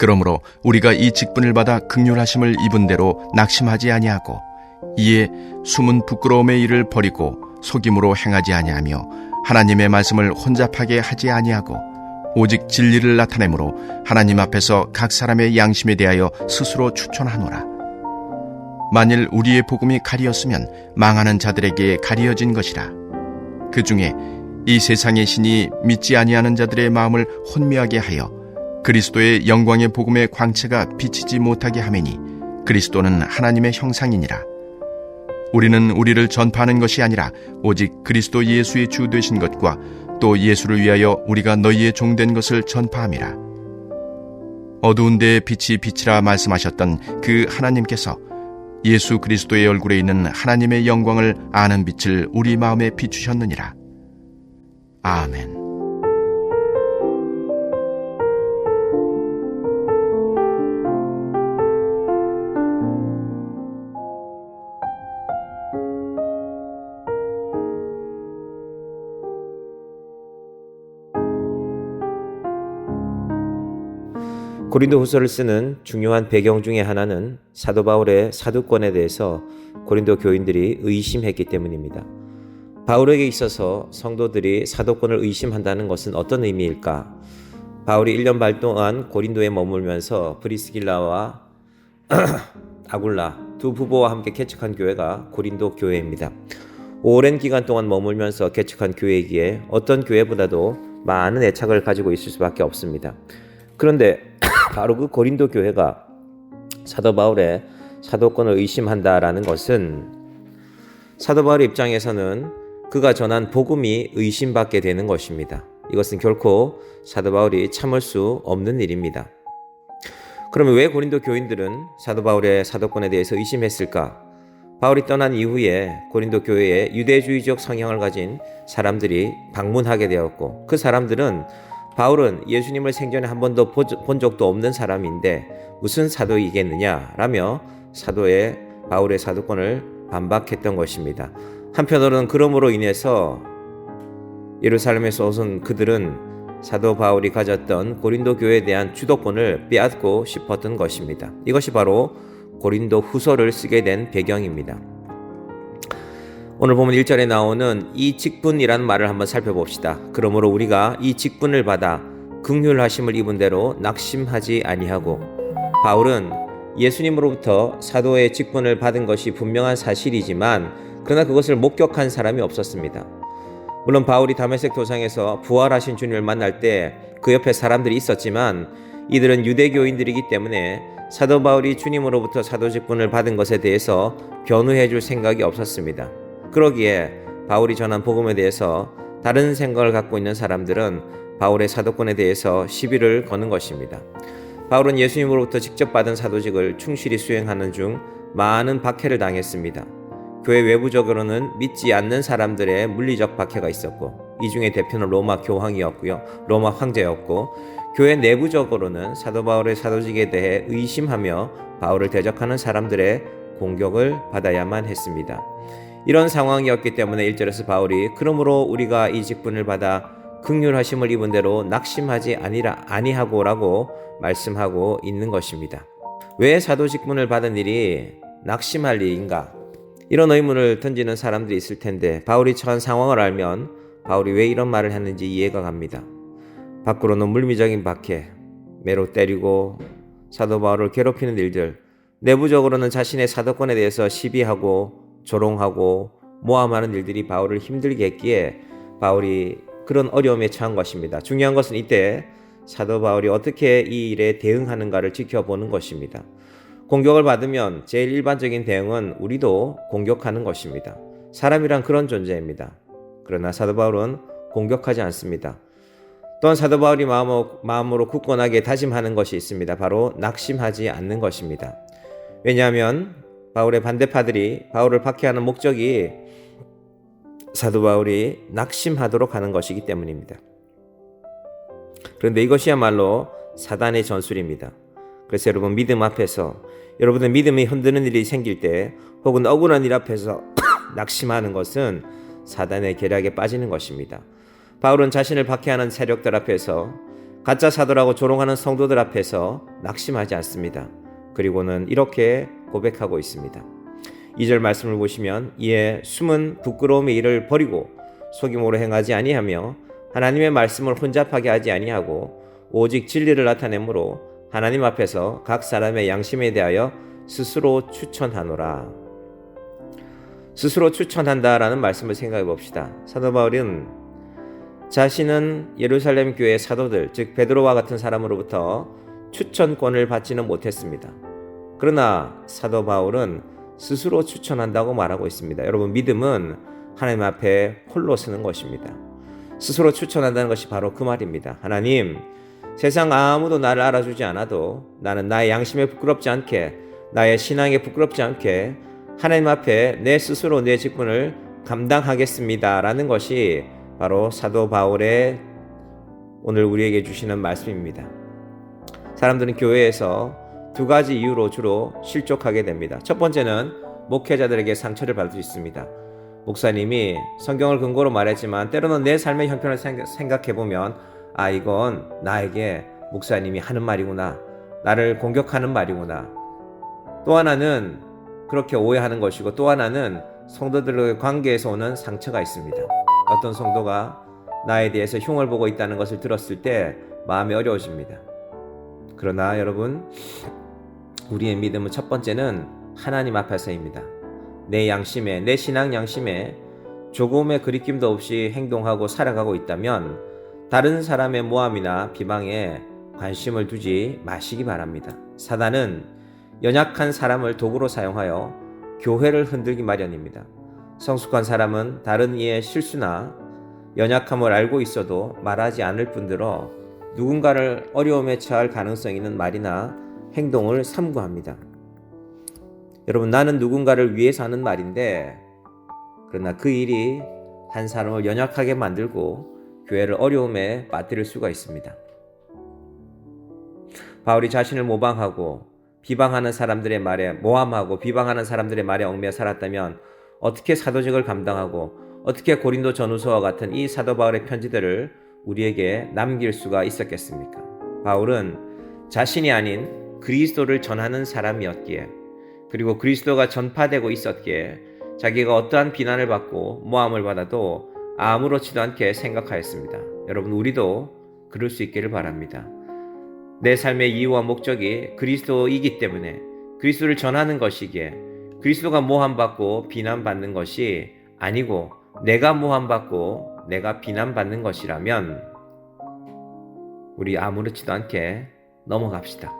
그러므로 우리가 이 직분을 받아 긍휼하심을 입은 대로 낙심하지 아니하고 이에 숨은 부끄러움의 일을 버리고 속임으로 행하지 아니하며 하나님의 말씀을 혼잡하게 하지 아니하고 오직 진리를 나타내므로 하나님 앞에서 각 사람의 양심에 대하여 스스로 추천하노라. 만일 우리의 복음이 가리었으면 망하는 자들에게 가리어진 것이라. 그 중에 이 세상의 신이 믿지 아니하는 자들의 마음을 혼미하게 하여 그리스도의 영광의 복음의 광채가 비치지 못하게 하매니 그리스도는 하나님의 형상이니라. 우리는 우리를 전파하는 것이 아니라 오직 그리스도 예수의 주 되신 것과 또 예수를 위하여 우리가 너희의 종된 것을 전파함이라. 어두운 데에 빛이 비치라 말씀하셨던 그 하나님께서 예수 그리스도의 얼굴에 있는 하나님의 영광을 아는 빛을 우리 마음에 비추셨느니라. 아멘. 고린도후서를 쓰는 중요한 배경 중에 하나는 사도 바울의 사도권에 대해서 고린도 교인들이 의심했기 때문입니다. 바울에게 있어서 성도들이 사도권을 의심한다는 것은 어떤 의미일까? 바울이 1년 반 동안 고린도에 머물면서 브리스길라와 아굴라 두 부부와 함께 개척한 교회가 고린도 교회입니다. 오랜 기간 동안 머물면서 개척한 교회이기에 어떤 교회보다도 많은 애착을 가지고 있을 수밖에 없습니다. 그런데 바로 그 고린도 교회가 사도 바울의 사도권을 의심한다라는 것은 사도 바울의 입장에서는 그가 전한 복음이 의심받게 되는 것입니다. 이것은 결코 사도 바울이 참을 수 없는 일입니다. 그러면 왜 고린도 교인들은 사도 바울의 사도권에 대해서 의심했을까? 바울이 떠난 이후에 고린도 교회에 유대주의적 성향을 가진 사람들이 방문하게 되었고, 그 사람들은 바울은 예수님을 생전에 한 번도 본 적도 없는 사람인데 무슨 사도이겠느냐라며 바울의 사도권을 반박했던 것입니다. 한편으로는 그러므로 인해서 예루살렘에서 오선 그들은 사도 바울이 가졌던 고린도 교회에 대한 주도권을 빼앗고 싶었던 것입니다. 이것이 바로 고린도 후서를 쓰게 된 배경입니다. 오늘 보면 1절에 나오는 이 직분이라는 말을 한번 살펴봅시다. 그러므로 우리가 이 직분을 받아 긍휼하심을 입은 대로 낙심하지 아니하고, 바울은 예수님으로부터 사도의 직분을 받은 것이 분명한 사실이지만 그러나 그것을 목격한 사람이 없었습니다. 물론 바울이 다메섹 도상에서 부활하신 주님을 만날 때 그 옆에 사람들이 있었지만 이들은 유대교인들이기 때문에 사도 바울이 주님으로부터 사도 직분을 받은 것에 대해서 변호해 줄 생각이 없었습니다. 그러기에 바울이 전한 복음에 대해서 다른 생각을 갖고 있는 사람들은 바울의 사도권에 대해서 시비를 거는 것입니다. 바울은 예수님으로부터 직접 받은 사도직을 충실히 수행하는 중 많은 박해를 당했습니다. 교회 외부적으로는 믿지 않는 사람들의 물리적 박해가 있었고, 이 중에 대표는 로마 교황이었고요, 로마 황제였고, 교회 내부적으로는 사도 바울의 사도직에 대해 의심하며 바울을 대적하는 사람들의 공격을 받아야만 했습니다. 이런 상황이었기 때문에 1절에서 바울이 그러므로 우리가 이 직분을 받아 긍휼하심을 입은 대로 낙심하지 아니하고라고 말씀하고 있는 것입니다. 왜 사도 직분을 받은 일이 낙심할 일인가? 이런 의문을 던지는 사람들이 있을 텐데 바울이 처한 상황을 알면 바울이 왜 이런 말을 했는지 이해가 갑니다. 밖으로는 물리적인 박해, 매로 때리고 사도 바울을 괴롭히는 일들, 내부적으로는 자신의 사도권에 대해서 시비하고 조롱하고 모함하는 일들이 바울을 힘들게 했기에 바울이 그런 어려움에 처한 것입니다. 중요한 것은 이때 사도 바울이 어떻게 이 일에 대응하는가를 지켜보는 것입니다. 공격을 받으면 제일 일반적인 대응은 우리도 공격하는 것입니다. 사람이란 그런 존재입니다. 그러나 사도 바울은 공격하지 않습니다. 또한 사도 바울이 마음으로 굳건하게 다짐하는 것이 있습니다. 바로 낙심하지 않는 것입니다. 왜냐하면 바울의 반대파들이 바울을 박해하는 목적이 사도 바울이 낙심하도록 하는 것이기 때문입니다. 그런데 이것이야말로 사단의 전술입니다. 그래서 여러분, 믿음 앞에서 여러분의 믿음이 흔드는 일이 생길 때 혹은 억울한 일 앞에서 낙심하는 것은 사단의 계략에 빠지는 것입니다. 바울은 자신을 박해하는 세력들 앞에서 가짜 사도라고 조롱하는 성도들 앞에서 낙심하지 않습니다. 그리고는 이렇게 고백하고 있습니다. 2절 말씀을 보시면 이에 숨은 부끄러움의 일을 버리고 속임으로 행하지 아니하며 하나님의 말씀을 혼잡하게 하지 아니하고 오직 진리를 나타내므로 하나님 앞에서 각 사람의 양심에 대하여 스스로 추천하노라. 스스로 추천한다라는 말씀을 생각해 봅시다. 사도 바울은 자신은 예루살렘 교회의 사도들, 즉 베드로와 같은 사람으로부터 추천권을 받지는 못했습니다. 그러나 사도 바울은 스스로 추천한다고 말하고 있습니다. 여러분, 믿음은 하나님 앞에 홀로 서는 것입니다. 스스로 추천한다는 것이 바로 그 말입니다. 하나님, 세상 아무도 나를 알아주지 않아도 나는 나의 양심에 부끄럽지 않게, 나의 신앙에 부끄럽지 않게 하나님 앞에 내 스스로 내 직분을 감당하겠습니다 라는 것이 바로 사도 바울의 오늘 우리에게 주시는 말씀입니다. 사람들은 교회에서 두 가지 이유로 주로 실족하게 됩니다. 첫 번째는 목회자들에게 상처를 받을 수 있습니다. 목사님이 성경을 근거로 말했지만 때로는 내 삶의 형편을 생각해보면 이건 나에게 목사님이 하는 말이구나, 나를 공격하는 말이구나. 또 하나는 그렇게 오해하는 것이고, 또 하나는 성도들의 관계에서 오는 상처가 있습니다. 어떤 성도가 나에 대해서 흉을 보고 있다는 것을 들었을 때 마음이 어려워집니다. 그러나 여러분, 우리의 믿음은 첫 번째는 하나님 앞에서입니다. 내 양심에, 내 신앙 양심에 조금의 거리낌도 없이 행동하고 살아가고 있다면 다른 사람의 모함이나 비방에 관심을 두지 마시기 바랍니다. 사단은 연약한 사람을 도구로 사용하여 교회를 흔들기 마련입니다. 성숙한 사람은 다른 이의 실수나 연약함을 알고 있어도 말하지 않을 뿐더러 누군가를 어려움에 처할 가능성이 있는 말이나 행동을 삼고합니다. 여러분, 나는 누군가를 위해서 하는 말인데, 그러나 그 일이 한 사람을 연약하게 만들고 교회를 어려움에 빠뜨릴 수가 있습니다. 바울이 자신을 모방하고 비방하는 사람들의 말에 모함하고 비방하는 사람들의 말에 얽매여 살았다면 어떻게 사도직을 감당하고 어떻게 고린도 전후서와 같은 이 사도 바울의 편지들을 우리에게 남길 수가 있었겠습니까? 바울은 자신이 아닌 그리스도를 전하는 사람이었기에, 그리고 그리스도가 전파되고 있었기에 자기가 어떠한 비난을 받고 모함을 받아도 아무렇지도 않게 생각하였습니다. 여러분, 우리도 그럴 수 있기를 바랍니다. 내 삶의 이유와 목적이 그리스도이기 때문에 그리스도를 전하는 것이기에 그리스도가 모함받고 비난받는 것이 아니고 내가 모함받고 내가 비난받는 것이라면 우리 아무렇지도 않게 넘어갑시다.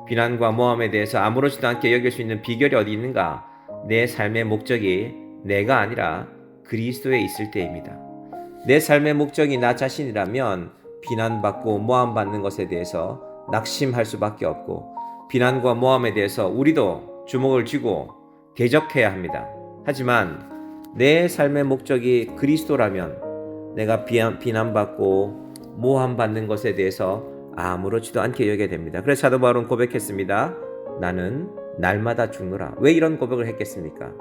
비난과 모함에 대해서 아무렇지도 않게 여길 수 있는 비결이 어디 있는가? 내 삶의 목적이 내가 아니라 그리스도에 있을 때입니다. 내 삶의 목적이 나 자신이라면 비난받고 모함받는 것에 대해서 낙심할 수밖에 없고, 비난과 모함에 대해서 우리도 주목을 쥐고 대적해야 합니다. 하지만 내 삶의 목적이 그리스도라면 내가 비난받고 모함받는 것에 대해서 아무렇지도 않게 여겨야 됩니다. 그래서 사도 바울은 고백했습니다. 나는 날마다 죽노라. 왜 이런 고백을 했겠습니까?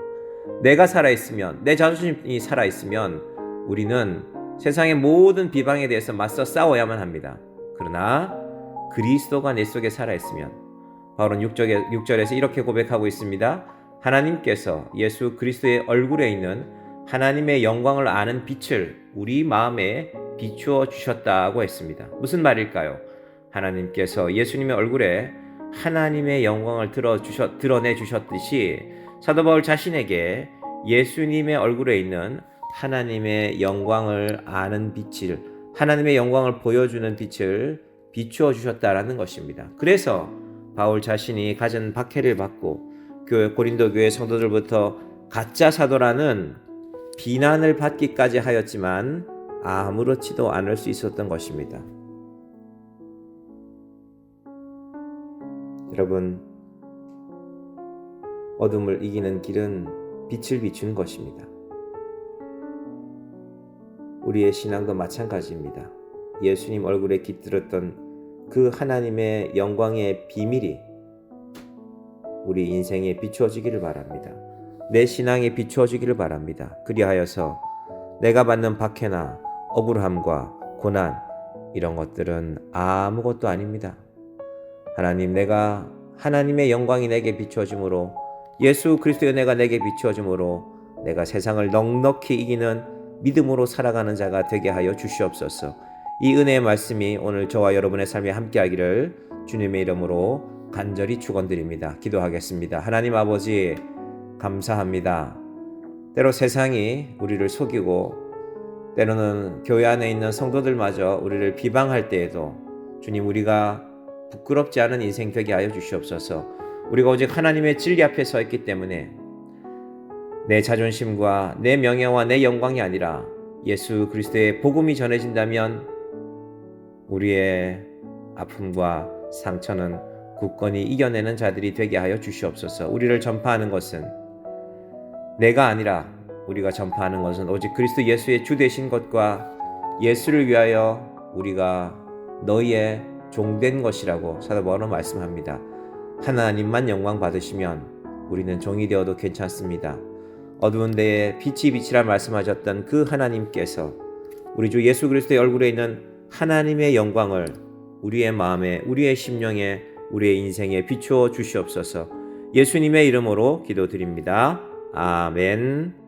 내가 살아있으면, 내 자존심이 살아있으면 우리는 세상의 모든 비방에 대해서 맞서 싸워야만 합니다. 그러나 그리스도가 내 속에 살아있으면, 바울은 6절에서 이렇게 고백하고 있습니다. 하나님께서 예수 그리스도의 얼굴에 있는 하나님의 영광을 아는 빛을 우리 마음에 비추어 주셨다고 했습니다. 무슨 말일까요? 하나님께서 예수님의 얼굴에 하나님의 영광을 드러내 주셨듯이 사도 바울 자신에게 예수님의 얼굴에 있는 하나님의 영광을 아는 빛을, 하나님의 영광을 보여주는 빛을 비추어 주셨다라는 것입니다. 그래서 바울 자신이 가진 박해를 받고 고린도 교회 성도들부터 가짜 사도라는 비난을 받기까지 하였지만 아무렇지도 않을 수 있었던 것입니다. 여러분, 어둠을 이기는 길은 빛을 비추는 것입니다. 우리의 신앙도 마찬가지입니다. 예수님 얼굴에 깃들었던 그 하나님의 영광의 비밀이 우리 인생에 비추어지기를 바랍니다. 내 신앙에 비추어지기를 바랍니다. 그리하여서 내가 받는 박해나 억울함과 고난, 이런 것들은 아무것도 아닙니다. 하나님, 내가 하나님의 영광이 내게 비추어짐으로, 예수 그리스도의 은혜가 내게 비추어짐으로 내가 세상을 넉넉히 이기는 믿음으로 살아가는 자가 되게 하여 주시옵소서. 이 은혜의 말씀이 오늘 저와 여러분의 삶에 함께하기를 주님의 이름으로 간절히 축원드립니다. 기도하겠습니다. 하나님 아버지, 감사합니다. 때로 세상이 우리를 속이고 때로는 교회 안에 있는 성도들마저 우리를 비방할 때에도 주님, 우리가 부끄럽지 않은 인생 되게 하여 주시옵소서. 우리가 오직 하나님의 진리 앞에 서 있기 때문에 내 자존심과 내 명예와 내 영광이 아니라 예수 그리스도의 복음이 전해진다면 우리의 아픔과 상처는 굳건히 이겨내는 자들이 되게 하여 주시옵소서. 우리를 전파하는 것은 내가 아니라 우리가 전파하는 것은 오직 그리스도 예수의 주 되신 것과 예수를 위하여 우리가 너희의 종된 것이라고 사도 바울은 말씀합니다. 하나님만 영광 받으시면 우리는 종이 되어도 괜찮습니다. 어두운 데에 빛이 빛이라 말씀하셨던 그 하나님께서 우리 주 예수 그리스도의 얼굴에 있는 하나님의 영광을 우리의 마음에, 우리의 심령에, 우리의 인생에 비추어 주시옵소서. 예수님의 이름으로 기도드립니다. 아멘.